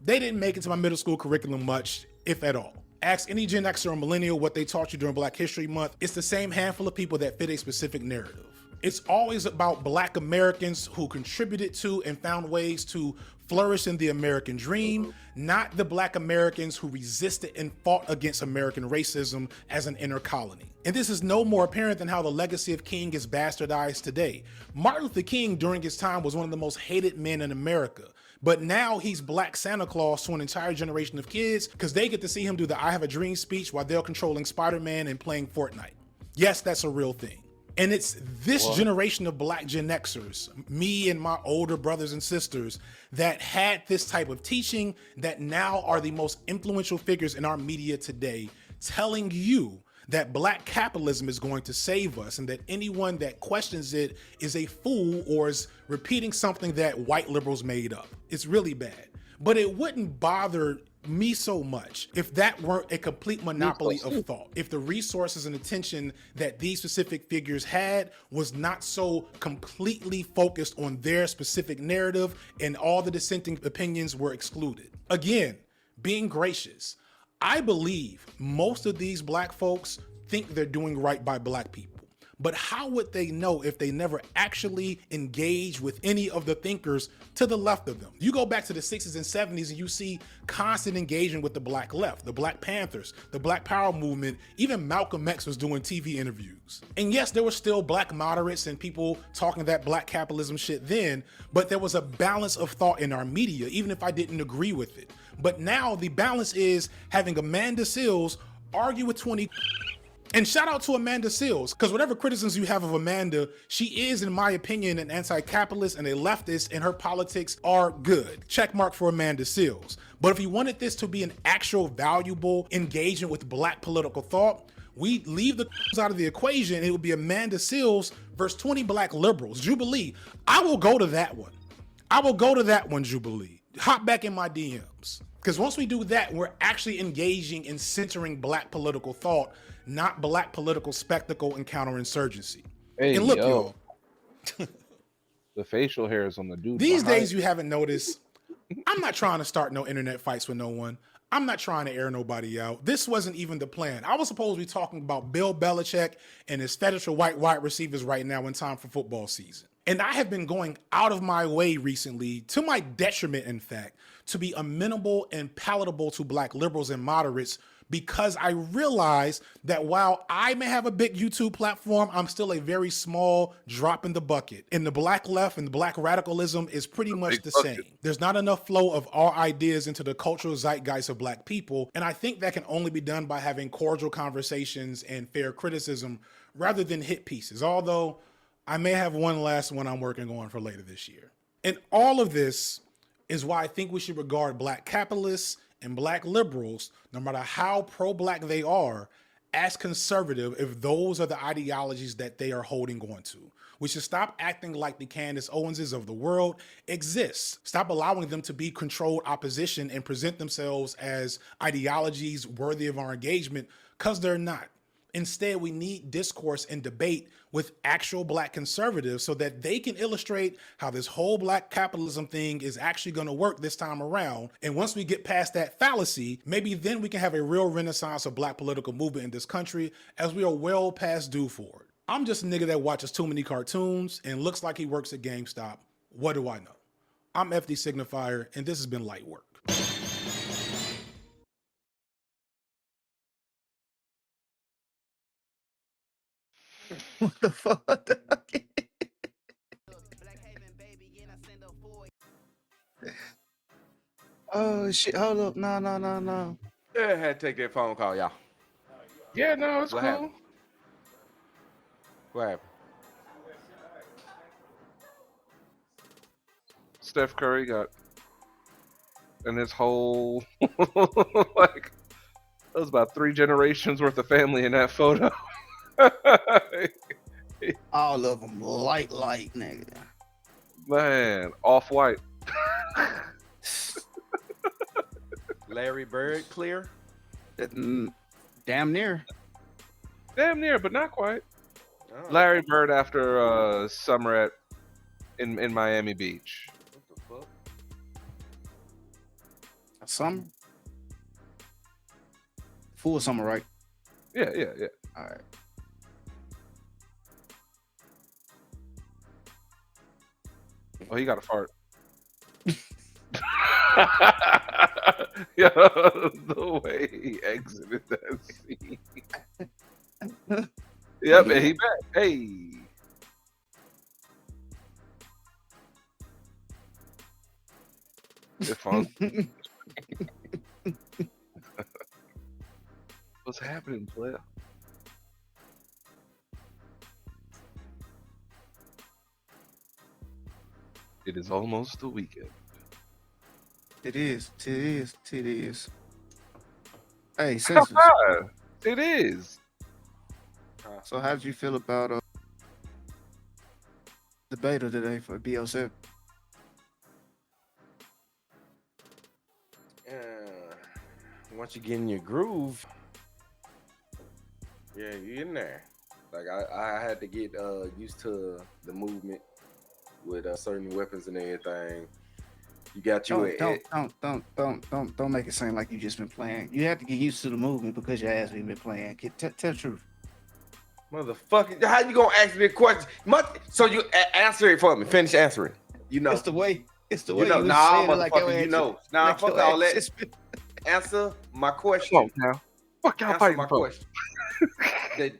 they didn't make it to my middle school curriculum much, if at all. Ask any Gen Xer or millennial what they taught you during Black History Month. It's the same handful of people that fit a specific narrative. It's always about Black Americans who contributed to and found ways to flourish in the American dream, not the Black Americans who resisted and fought against American racism as an inner colony. And this is no more apparent than how the legacy of King is bastardized today. Martin Luther King during his time was one of the most hated men in America. But now he's Black Santa Claus to an entire generation of kids because they get to see him do the I Have a Dream speech while they're controlling Spider-Man and playing Fortnite. Yes, that's a real thing. And it's this generation of Black Gen Xers, me and my older brothers and sisters, that had this type of teaching that now are the most influential figures in our media today, telling you that Black capitalism is going to save us and that anyone that questions it is a fool or is repeating something that white liberals made up. It's really bad. But it wouldn't bother me so much if that weren't a complete monopoly of thought. If the resources and attention that these specific figures had was not so completely focused on their specific narrative and all the dissenting opinions were excluded. Again, being gracious. I believe most of these Black folks think they're doing right by Black people. But how would they know if they never actually engage with any of the thinkers to the left of them? You go back to the 60s and 70s and you see constant engagement with the Black left, the Black Panthers, the Black Power movement, even Malcolm X was doing TV interviews. And yes, there were still Black moderates and people talking that Black capitalism shit then, but there was a balance of thought in our media, even if I didn't agree with it. But now the balance is having Amanda Seales argue with 20. And shout out to Amanda Seales, because whatever criticisms you have of Amanda, she is, in my opinion, an anti-capitalist and a leftist, and her politics are good. Check mark for Amanda Seales. But if you wanted this to be an actual valuable engagement with Black political thought, we leave the out of the equation, and it would be Amanda Seales versus 20 Black liberals. Jubilee, I will go to that one. I will go to that one, Jubilee. Hop back in my DMs. Because once we do that, we're actually engaging in centering Black political thought, not Black political spectacle and counterinsurgency. Hey, and look, yo. y'all. The facial hairs on the dude. These days, you haven't noticed, I'm not trying to start no internet fights with no one. I'm not trying to air nobody out. This wasn't even the plan. I was supposed to be talking about Bill Belichick and his fetish for white wide receivers right now in time for football season. And I have been going out of my way recently, to my detriment, in fact, to be amenable and palatable to Black liberals and moderates, because I realize that while I may have a big YouTube platform, I'm still a very small drop in the bucket. And the Black left and the Black radicalism is pretty much the same. There's not enough flow of our ideas into the cultural zeitgeist of Black people. And I think that can only be done by having cordial conversations and fair criticism rather than hit pieces. Although I may have one last one I'm working on for later this year. And all of this is why I think we should regard Black capitalists and Black liberals, no matter how pro-Black they are, as conservative if those are the ideologies that they are holding on to. We should stop acting like the Candace Owenses of the world exist. Stop allowing them to be controlled opposition and present themselves as ideologies worthy of our engagement, because they're not. Instead, we need discourse and debate with actual Black conservatives so that they can illustrate how this whole Black capitalism thing is actually going to work this time around. And once we get past that fallacy, maybe then we can have a real renaissance of Black political movement in this country, as we are well past due for it. I'm just a nigga that watches too many cartoons and looks like he works at GameStop. What do I know? I'm FD Signifier, and this has been Light Work. What the fuck? Oh shit! Hold up! No. Yeah, I had to take that phone call, y'all. Yeah, no, it's What cool. happened? What happened? Steph Curry got, and his whole like, that was about 3 generations worth of family in that photo. All of them light, nigga. Man, off white. Larry Bird clear? Damn near. Damn near, but not quite. Oh, Larry Bird after summer in Miami Beach. what the fuck? Summer. Full summer, right? Yeah. All right. Oh, he got a fart. Yeah, the way he exited that scene. Yep, and he back. Hey. If on what's happening, player? It is almost the weekend. It is. Hey, Census. It is. So how did you feel about the beta today for BL7? Once you get in your groove, yeah, you're in there. Like I had to get used to the movement with certain weapons and everything. You got you. Don't make it seem like you just been playing. You have to get used to the movement because your ass ain't been playing. Tell the truth. Motherfucker, how you gonna ask me a question? So you answer it for me. Finish answering. You know. It's the way. You know. was Nah, saying it like your motherfucker. You ass- know. Nah, like fuck your all ass that. just been- Answer my question. Come on now. Fuck y'all Answer fighting my for. question.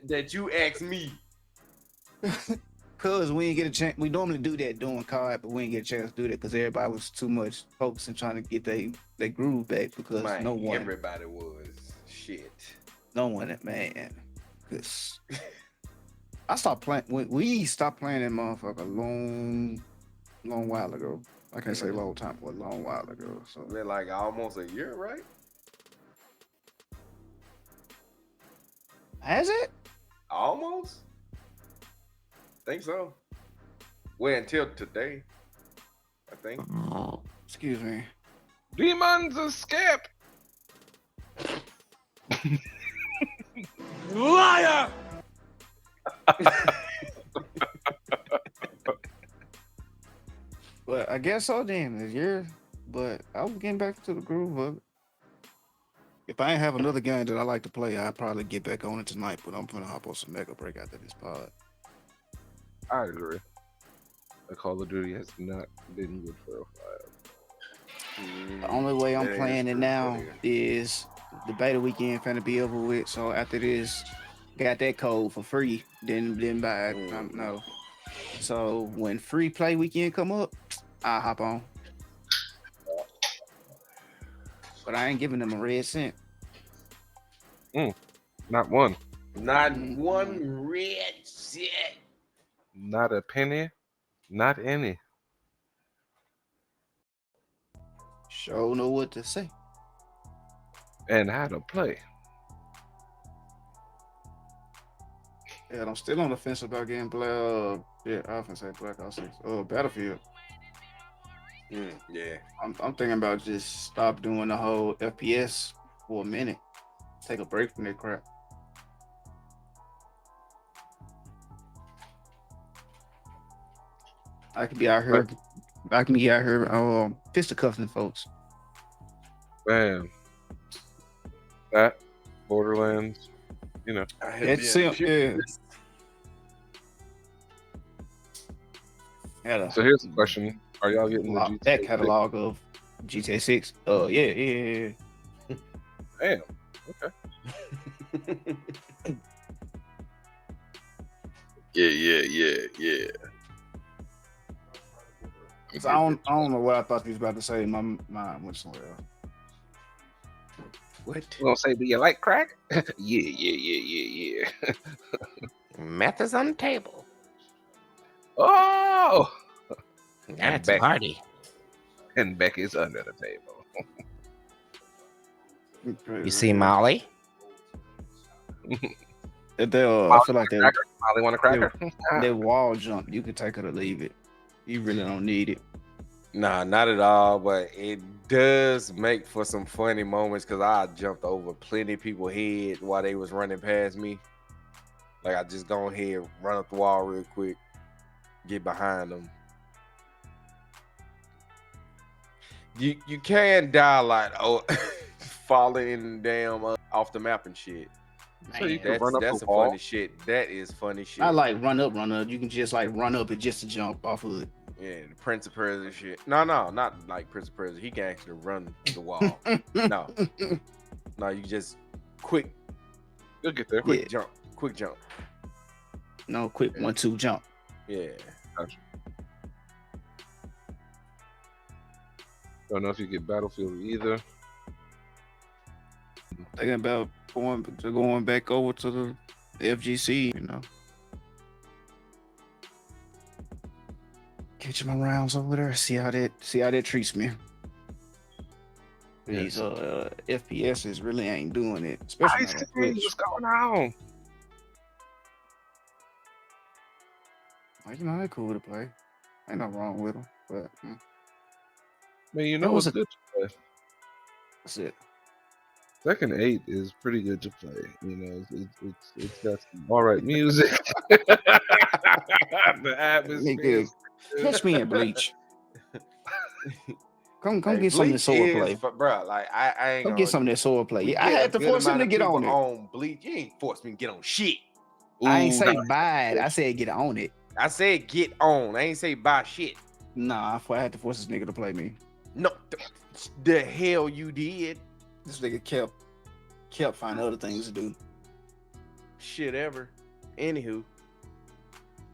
that you asked me. Cause we didn't get a chance. We normally do that doing card, but we didn't get a chance to do that because everybody was too much focused in trying to get their groove back. Because Man, no one, everybody was shit. man. Cause I stopped playing. We stopped playing that motherfucker a long while ago. I can't say a long time, but a long while ago. So Been like almost a year, right? has it? Almost. Think so. Well, until today, I think. Excuse me. Demons escape. Liar! But I guess so. Then a year. But I was getting back to the groove of it. If I ain't have another game that I like to play, I'd probably get back on it tonight. But I'm gonna hop on some Mega Break after this pod. I agree. The Call of Duty has not been good for a while. The only way I'm That is playing it true, now that is the beta weekend finna be over with. So after this, got that code for free. Then buy it. No. So when free play weekend come up, I'll hop on. But I ain't giving them a red cent. Not one. Not one red shit. Not a penny. Not any. Sure know what to say. And how to play. Yeah, I'm still on the fence about getting I often say Black Ops 6. Battlefield. Yeah. I'm thinking about just stop doing the whole FPS for a minute. Take a break from that crap. I can be out here. Fisticuffing folks. Man. That Borderlands, you know. I had That's been- it. Yeah. So here's the question: are y'all getting the GTA That catalog of GTA 6? Yeah. Damn. Okay. Yeah. So I don't know what I thought he was about to say. My mind went somewhere else. What? You gonna say, do you like crack? Yeah. Meth is on the table. Oh, That's Beck. party. and Becky's under the table. You see Molly? I feel like Molly want a cracker? that wall jump. You can take it or leave it. You really don't need it. Nah, not at all. But it does make for some funny moments because I jumped over plenty of people's head while they was running past me. Like I just go ahead, run up the wall real quick, get behind them. You can die like falling damn off the map and shit. So you can run up That's the a wall. funny shit. That is funny shit. I like run up. You can just like run up and just to jump off of it. Yeah, the Prince of Persia shit. No, not like Prince of Persia. He can actually run the wall. No, you just quick You'll get there. Yeah. quick jump. No, quick 1-2 jump. Yeah. Gotcha. Don't know if you get Battlefield either. Thinking about going back over to the FGC, Catch my rounds over there. See how that treats me. These FPSs really ain't doing it, especially not on Twitch. What's going on? Like, they're cool to play. Ain't nothing wrong with them, but Man, you That know was what's good to play? that's it. Tekken 8 is pretty good to play. It's got some all right music. The atmosphere. Nigga, catch me in Bleach. Come Hey, get some of Bleach this sword play. bro. Like I ain't Come gonna get some of this sword play. we Yeah, I get a had to good force him amount to of get on people it. on Bleach. You ain't forced me to get on shit. I ain't say Ooh, buy it. I said get on it. I said get on. I ain't say buy shit. Nah, I had to force this nigga to play me. No, the hell you did. This nigga kept finding other things to do. Shit ever. Anywho,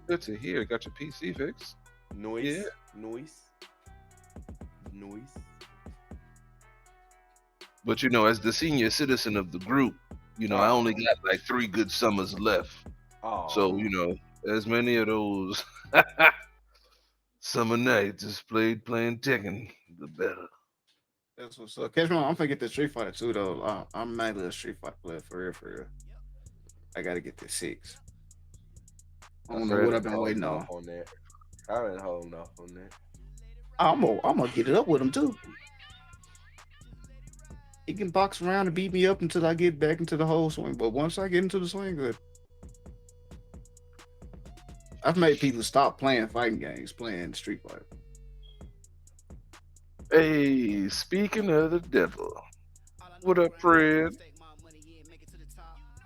good to hear. Got your PC fixed. noise, Yeah. noise. But as the senior citizen of the group, I only got like 3 good summers left. Oh, So, as many of those summer nights as playing Tekken, the better. That's what's up. Catch me. I'm finna get the Street Fighter 2 though. I'm mainly a Street Fighter player for real. I gotta get the 6. I don't know what I've been waiting on. that. I've been holding off on that. I'm gonna get it up with him too. He can box around and beat me up until I get back into the whole swing. But once I get into the swing, good. I've made people stop playing fighting games, playing Street Fighter. Hey, speaking of the devil, what up, Fred?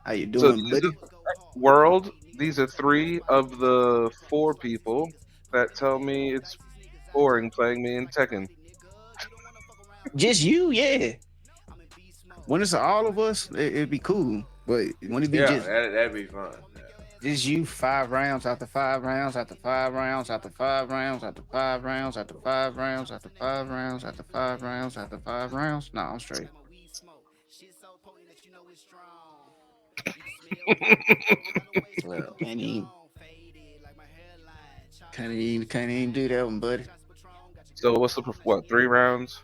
How you doing, buddy? World, these are 3 of the 4 people that tell me it's boring playing me in Tekken. Just you, yeah. When it's all of us, it'd be cool. But when it be that'd be fun. just you 5 rounds after 5 rounds after 5 rounds after 5 rounds after 5 rounds after 5 rounds after 5 rounds after 5 rounds after 5 rounds. Nah, I'm straight. Can't even do that one, buddy. So what's the 3 rounds?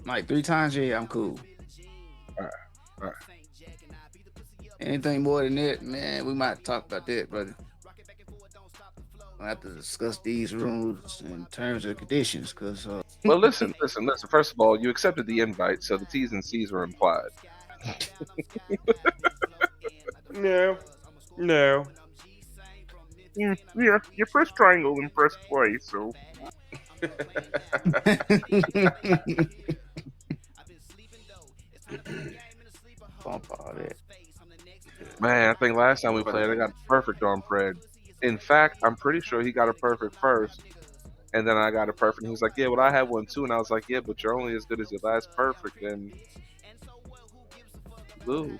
Like 3 times, yeah, I'm cool. All right. Anything more than that, man, we might talk about that, brother. We'll have to discuss these rules in terms and conditions, because Well, listen. First of all, you accepted the invite, so the T's and C's are implied. No. Yeah, you press triangle and press play, so. bump all that. Man, I think last time we played, I got perfect on Fred. In fact, I'm pretty sure he got a perfect first, and then I got a perfect. He was like, "Yeah, well, I had one too," and I was like, "Yeah, but you're only as good as your last perfect." And ooh.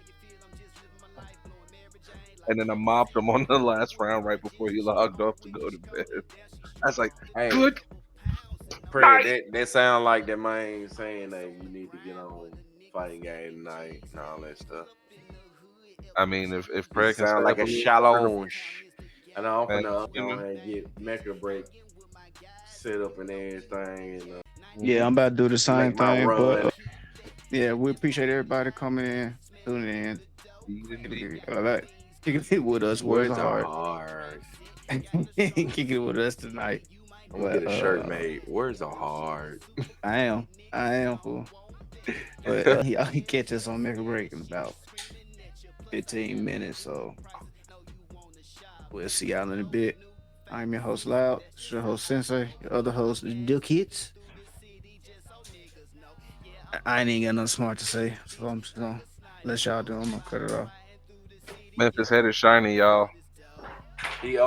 and then I mopped him on the last round right before he logged off to go to bed. I was like, Hey, good Fred, night. that sound like that man saying that you need to get on fighting game tonight and all that stuff. I mean, if It Craig can sound stay like up a a little longer, challenge. And I'm man, finna you go know. ahead and get Mecha Break set up and everything and Yeah, I'm about to do the same make my thing, but run. yeah, we appreciate everybody coming in, tuning in, Indeed. kicking it with us. Words Words are are hard. hard. Kicking it with us tonight. I'm gonna But get a shirt made. Words are hard. I am fool. But y'all can catch us on Make a Break in about 15 minutes. So we'll see y'all in a bit. I'm your host Loud, it's your host Sensei, your other host is Duke Hits. I ain't got nothing smart to say, so I'm just gonna let y'all do. I'm gonna cut it off. Memphis head is shiny, y'all. He